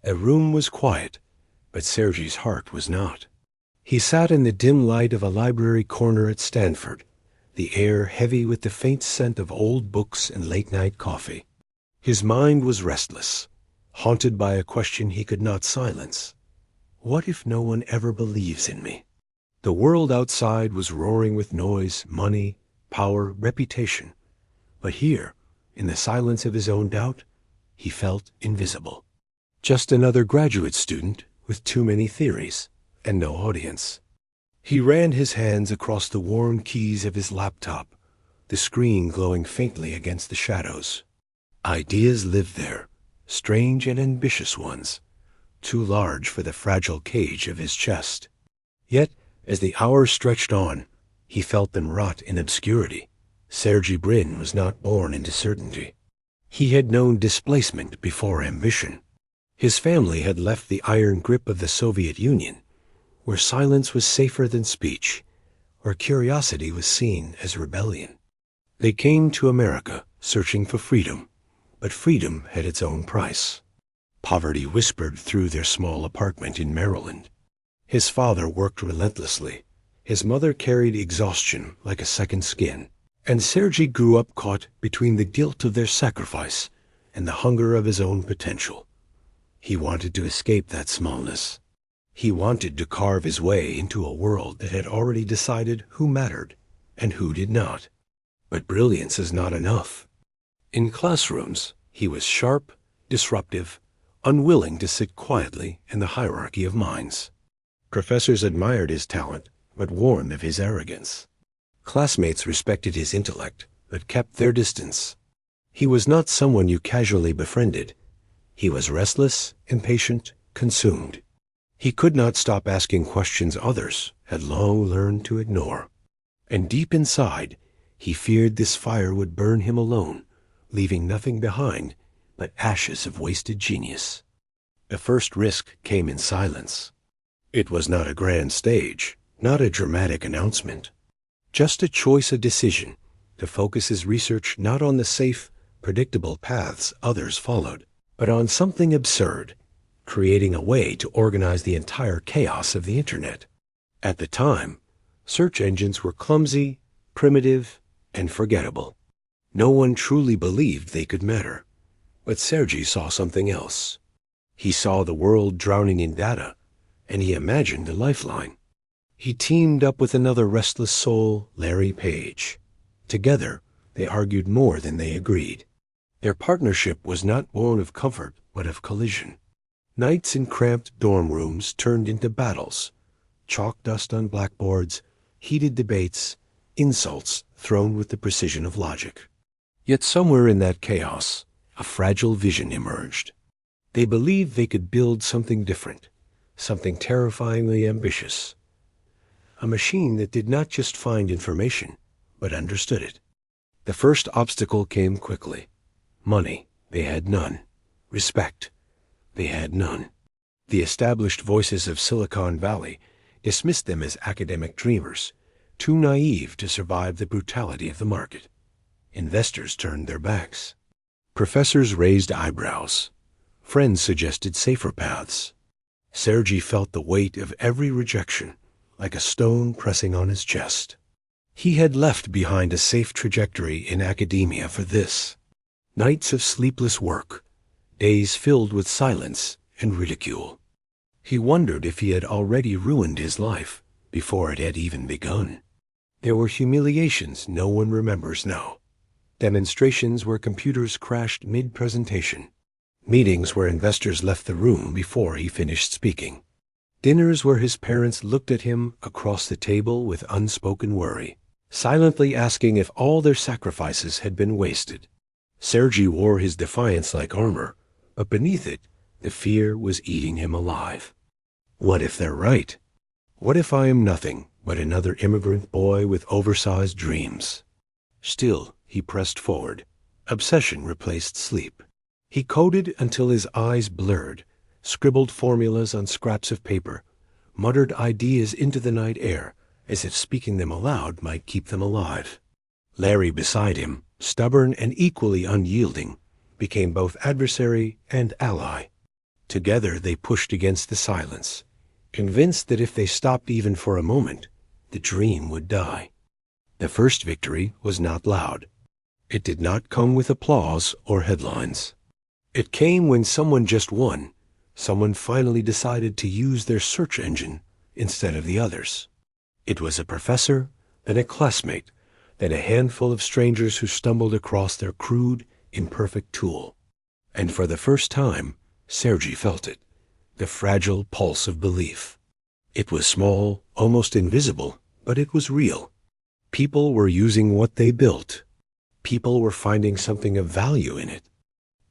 A room was quiet, but Sergey's heart was not. He sat in the dim light of a library corner at Stanford, the air heavy with the faint scent of old books and late-night coffee. His mind was restless, haunted by a question he could not silence. What if no one ever believes in me? The world outside was roaring with noise, money, power, reputation. But here, in the silence of his own doubt, he felt invisible. Just another graduate student with too many theories and no audience. He ran his hands across the worn keys of his laptop, the screen glowing faintly against the shadows. Ideas lived there, strange and ambitious ones, too large for the fragile cage of his chest. Yet, as the hours stretched on, he felt them rot in obscurity. Sergey Brin was not born into certainty. He had known displacement before ambition. His family had left the iron grip of the Soviet Union, where silence was safer than speech, where curiosity was seen as rebellion. They came to America searching for freedom, but freedom had its own price. Poverty whispered through their small apartment in Maryland. His father worked relentlessly. His mother carried exhaustion like a second skin. And Sergey grew up caught between the guilt of their sacrifice and the hunger of his own potential. He wanted to escape that smallness. He wanted to carve his way into a world that had already decided who mattered and who did not. But brilliance is not enough. In classrooms, he was sharp, disruptive, unwilling to sit quietly in the hierarchy of minds. Professors admired his talent, but warned of his arrogance. Classmates respected his intellect, but kept their distance. He was not someone you casually befriended. He was restless, impatient, consumed. He could not stop asking questions others had long learned to ignore. And deep inside, he feared this fire would burn him alone, leaving nothing behind but ashes of wasted genius. The first risk came in silence. It was not a grand stage, not a dramatic announcement. Just a choice of decision to focus his research not on the safe, predictable paths others followed, but on something absurd, creating a way to organize the entire chaos of the Internet. At the time, search engines were clumsy, primitive, and forgettable. No one truly believed they could matter. But Sergey saw something else. He saw the world drowning in data, and he imagined a lifeline. He teamed up with another restless soul, Larry Page. Together, they argued more than they agreed. Their partnership was not born of comfort, but of collision. Nights in cramped dorm rooms turned into battles. Chalk dust on blackboards, heated debates, insults thrown with the precision of logic. Yet somewhere in that chaos, a fragile vision emerged. They believed they could build something different, something terrifyingly ambitious. A machine that did not just find information, but understood it. The first obstacle came quickly. Money, they had none. Respect, they had none. The established voices of Silicon Valley dismissed them as academic dreamers, too naive to survive the brutality of the market. Investors turned their backs. Professors raised eyebrows. Friends suggested safer paths. Sergey felt the weight of every rejection, like a stone pressing on his chest. He had left behind a safe trajectory in academia for this. Nights of sleepless work, days filled with silence and ridicule. He wondered if he had already ruined his life before it had even begun. There were humiliations no one remembers now. Demonstrations where computers crashed mid-presentation. Meetings where investors left the room before he finished speaking. Dinners where his parents looked at him across the table with unspoken worry, silently asking if all their sacrifices had been wasted. Sergey wore his defiance like armor, but beneath it, the fear was eating him alive. What if they're right? What if I am nothing but another immigrant boy with oversized dreams? Still, he pressed forward. Obsession replaced sleep. He coded until his eyes blurred, scribbled formulas on scraps of paper, muttered ideas into the night air, as if speaking them aloud might keep them alive. Larry beside him, stubborn and equally unyielding, became both adversary and ally. Together they pushed against the silence, convinced that if they stopped even for a moment, the dream would die. The first victory was not loud. It did not come with applause or headlines. It came when someone just won. Someone finally decided to use their search engine instead of the others. It was a professor, then a classmate, then a handful of strangers who stumbled across their crude, imperfect tool. And for the first time, Sergey felt it, the fragile pulse of belief. It was small, almost invisible, but it was real. People were using what they built. People were finding something of value in it.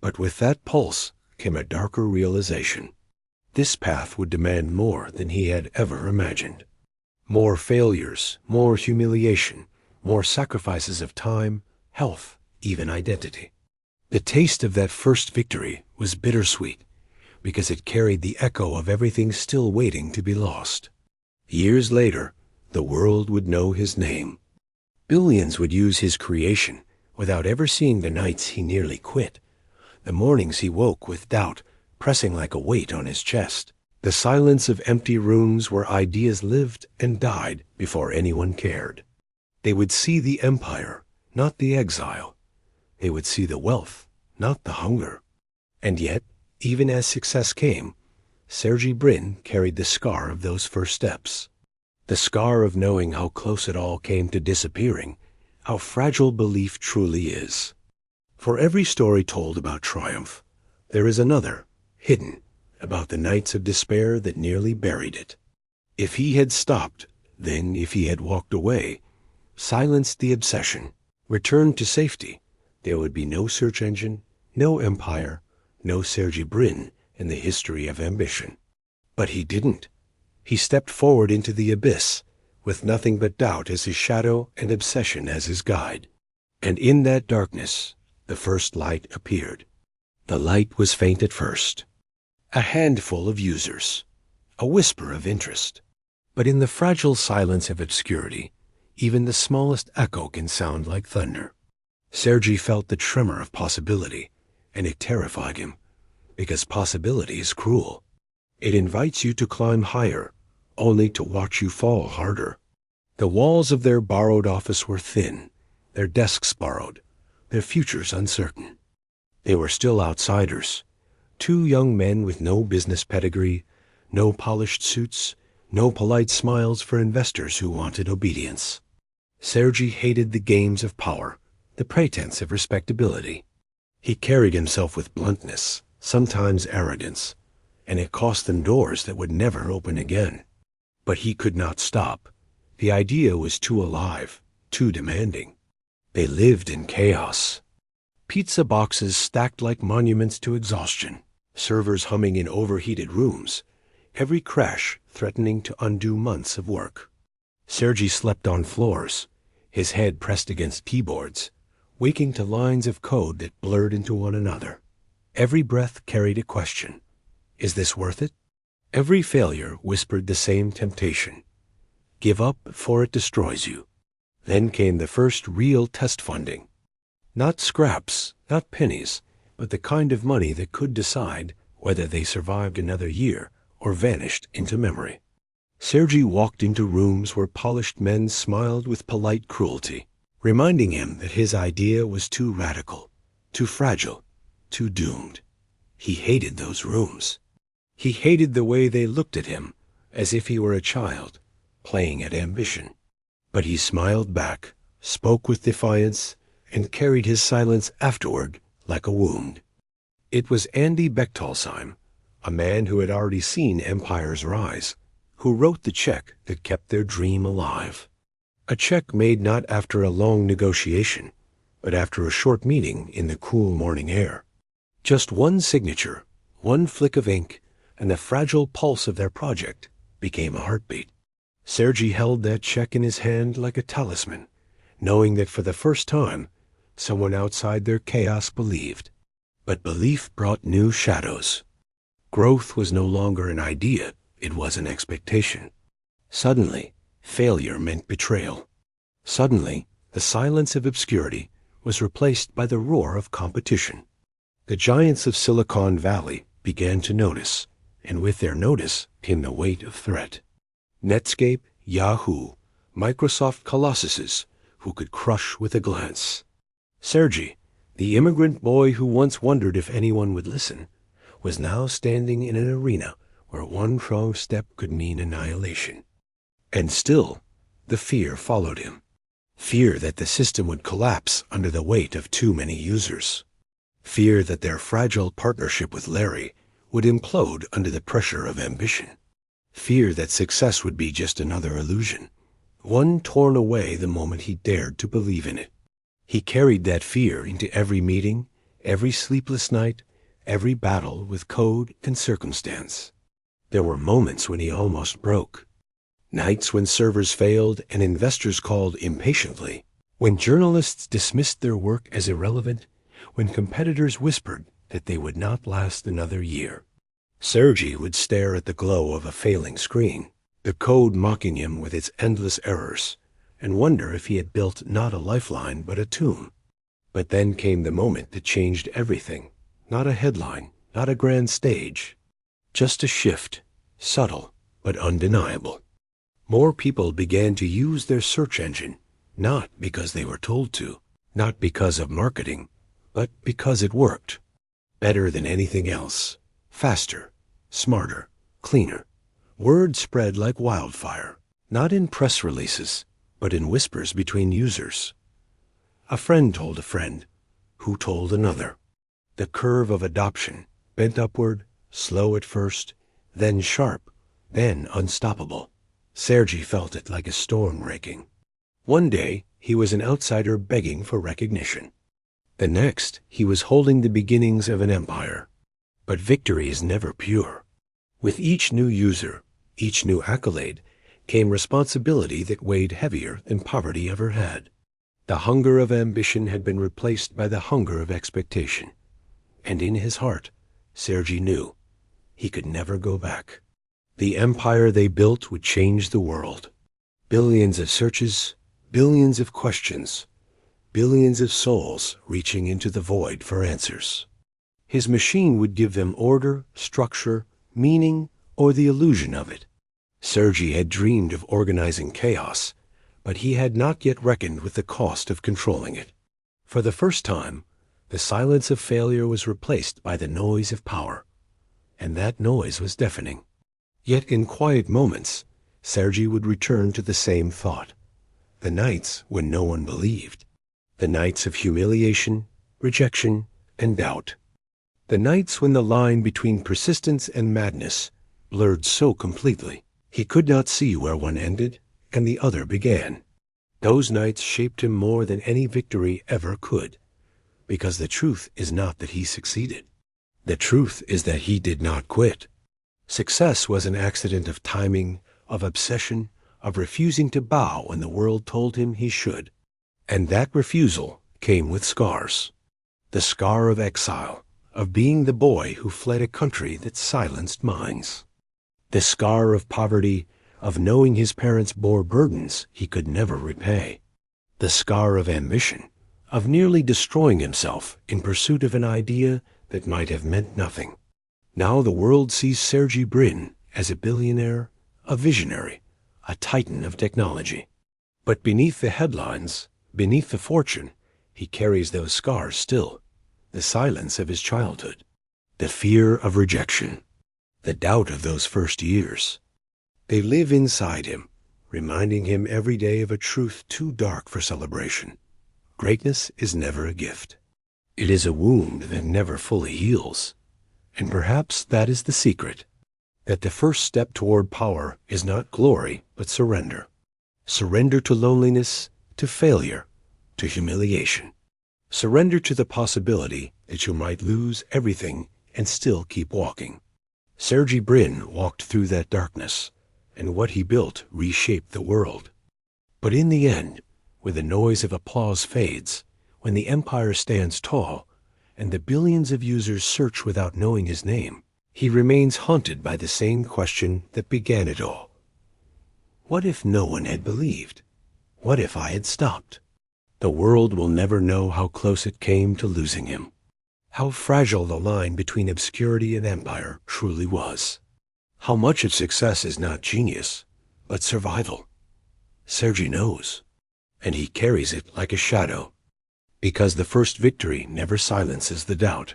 But with that pulse came a darker realization. This path would demand more than he had ever imagined. More failures, more humiliation, more sacrifices of time, health, even identity. The taste of that first victory was bittersweet because it carried the echo of everything still waiting to be lost. Years later, the world would know his name. Billions would use his creation without ever seeing the nights he nearly quit, the mornings he woke with doubt pressing like a weight on his chest, the silence of empty rooms where ideas lived and died before anyone cared. They would see the empire, not the exile. They would see the wealth, not the hunger. And yet, even as success came, Sergey Brin carried the scar of those first steps. The scar of knowing how close it all came to disappearing, how fragile belief truly is. For every story told about triumph, there is another, hidden, about the nights of despair that nearly buried it. If he had stopped, then if he had walked away, silenced the obsession, returned to safety, there would be no search engine, no empire, no Sergey Brin in the history of ambition. But he didn't. He stepped forward into the abyss, with nothing but doubt as his shadow and obsession as his guide. And in that darkness, the first light appeared. The light was faint at first. A handful of users. A whisper of interest. But in the fragile silence of obscurity, even the smallest echo can sound like thunder. Sergey felt the tremor of possibility, and it terrified him, because possibility is cruel. It invites you to climb higher, only to watch you fall harder. The walls of their borrowed office were thin, their desks borrowed, their futures uncertain. They were still outsiders, two young men with no business pedigree, no polished suits, no polite smiles for investors who wanted obedience. Sergey hated the games of power, the pretense of respectability. He carried himself with bluntness, sometimes arrogance, and it cost them doors that would never open again. But he could not stop. The idea was too alive, too demanding. They lived in chaos. Pizza boxes stacked like monuments to exhaustion, servers humming in overheated rooms, every crash threatening to undo months of work. Sergey slept on floors, his head pressed against keyboards, waking to lines of code that blurred into one another. Every breath carried a question. Is this worth it? Every failure whispered the same temptation. Give up before it destroys you. Then came the first real test funding. Not scraps, not pennies, but the kind of money that could decide whether they survived another year or vanished into memory. Sergey walked into rooms where polished men smiled with polite cruelty, reminding him that his idea was too radical, too fragile, too doomed. He hated those rooms. He hated the way they looked at him, as if he were a child, playing at ambition. But he smiled back, spoke with defiance, and carried his silence afterward like a wound. It was Andy Bechtolsheim, a man who had already seen empires rise, who wrote the check that kept their dream alive. A check made not after a long negotiation, but after a short meeting in the cool morning air. Just one signature, one flick of ink, and the fragile pulse of their project became a heartbeat. Sergey held that check in his hand like a talisman, knowing that for the first time, someone outside their chaos believed. But belief brought new shadows. Growth was no longer an idea, it was an expectation. Suddenly, failure meant betrayal. Suddenly, the silence of obscurity was replaced by the roar of competition. The giants of Silicon Valley began to notice, and with their notice came the weight of threat. Netscape, Yahoo, Microsoft colossuses who could crush with a glance. Sergey, the immigrant boy who once wondered if anyone would listen, was now standing in an arena where one wrong step could mean annihilation. And still, the fear followed him. Fear that the system would collapse under the weight of too many users. Fear that their fragile partnership with Larry would implode under the pressure of ambition. Fear that success would be just another illusion, one torn away the moment he dared to believe in it. He carried that fear into every meeting, every sleepless night, every battle with code and circumstance. There were moments when he almost broke. Nights when servers failed and investors called impatiently, when journalists dismissed their work as irrelevant, when competitors whispered that they would not last another year. Sergey would stare at the glow of a failing screen, the code mocking him with its endless errors, and wonder if he had built not a lifeline but a tomb. But then came the moment that changed everything. Not a headline, not a grand stage. Just a shift, subtle but undeniable. More people began to use their search engine, not because they were told to, not because of marketing, but because it worked. Better than anything else. Faster, smarter, cleaner. Word spread like wildfire, not in press releases, but in whispers between users. A friend told a friend, who told another. The curve of adoption, bent upward, slow at first, then sharp, then unstoppable. Sergey felt it like a storm raking. One day, he was an outsider begging for recognition. The next, he was holding the beginnings of an empire. But victory is never pure. With each new user, each new accolade, came responsibility that weighed heavier than poverty ever had. The hunger of ambition had been replaced by the hunger of expectation. And in his heart, Sergey knew he could never go back. The empire they built would change the world. Billions of searches, billions of questions, billions of souls reaching into the void for answers. His machine would give them order, structure, meaning, or the illusion of it. Sergey had dreamed of organizing chaos, but he had not yet reckoned with the cost of controlling it. For the first time, the silence of failure was replaced by the noise of power, and that noise was deafening. Yet in quiet moments, Sergey would return to the same thought. The nights when no one believed. The nights of humiliation, rejection, and doubt. The nights when the line between persistence and madness blurred so completely, he could not see where one ended and the other began. Those nights shaped him more than any victory ever could, because the truth is not that he succeeded. The truth is that he did not quit. Success was an accident of timing, of obsession, of refusing to bow when the world told him he should. And that refusal came with scars. The scar of exile, of being the boy who fled a country that silenced minds. The scar of poverty, of knowing his parents bore burdens he could never repay. The scar of ambition, of nearly destroying himself in pursuit of an idea that might have meant nothing. Now the world sees Sergey Brin as a billionaire, a visionary, a titan of technology. But beneath the headlines, beneath the fortune, he carries those scars still. The silence of his childhood, the fear of rejection, the doubt of those first years. They live inside him, reminding him every day of a truth too dark for celebration. Greatness is never a gift. It is a wound that never fully heals. And perhaps that is the secret, that the first step toward power is not glory, but surrender. Surrender to loneliness, to failure, to humiliation. Surrender to the possibility that you might lose everything and still keep walking. Sergey Brin walked through that darkness, and what he built reshaped the world. But in the end, when the noise of applause fades, when the empire stands tall, and the billions of users search without knowing his name, he remains haunted by the same question that began it all. What if no one had believed? What if I had stopped? The world will never know how close it came to losing him. how fragile the line between obscurity and empire truly was. How much of success is not genius, but survival. Sergey knows, and he carries it like a shadow, because the first victory never silences the doubt.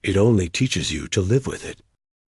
It only teaches you to live with it.